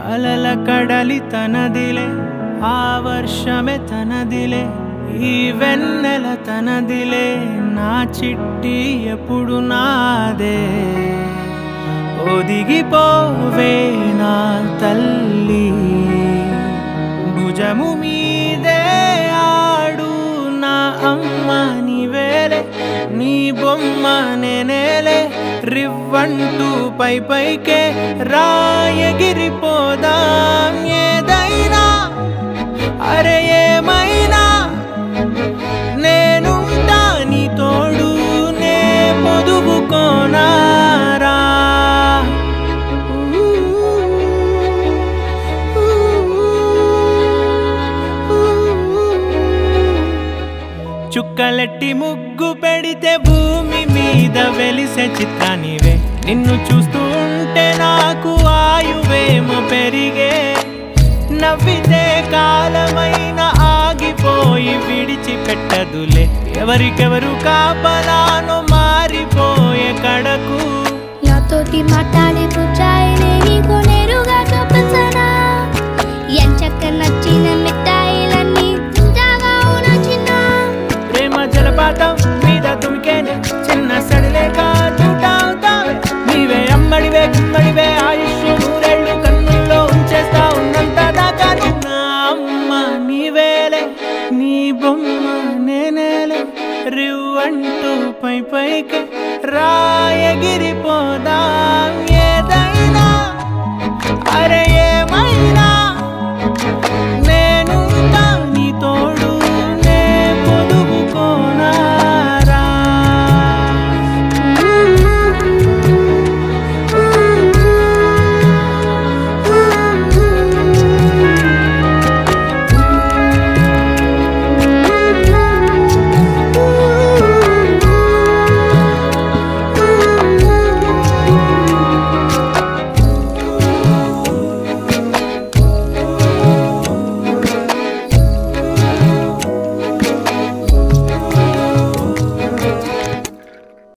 అలల కడలి తనదిలే ఆ వర్షమే తనదిలే ఈ వెన్నెల తనదిలే నా చిట్టి ఎప్పుడు నాదే ఒదిగిపోవే నా తల్లి భుజము మీదే ఆడు నా అమ్మ నీవేలే నీ బొమ్మ నేనేలే రివ్వంటూ పై పైకే రాయగిరిపోదాం ఏదైనా అరే ఏమైనా నేనుంటా నీ తోడు నే పొదుగుకోనారా చుక్కలెట్టి ముగ్గు పెడితే భూమి మీద వెలిసే చిత్రానివే నిన్ను చూస్తూ ఉంటే నాకు ఆయువేమో పెరిగే నవ్వితే కాలమైన ఆగిపోయి విడిచిపెట్టదులే ఎవరికెవరు కాపలానో మారిపోయే కడకు నాతోటి మాట్లాడే పుచ్చాయినే నీకు నేరుగా చూపించనా ఎంచక్క నచ్చిన మిఠాయిలన్నీ తింటాగా నచ్చిన ప్రేమ జలపాతం మీద తుమికేనే చిన్న సడిలేక చూటావుతావే నీవే అమ్మడివే గుమ్మడివే ఆయుష్ నూరేళ్ళు కన్నుల్లో ఉంచేస్తా ఉన్నంత దాకా నా అమ్మ నీవేలే నీ బొమ్మ నేనేలే రివ్వంటూ పై పైకి రాయగిరిపోదాం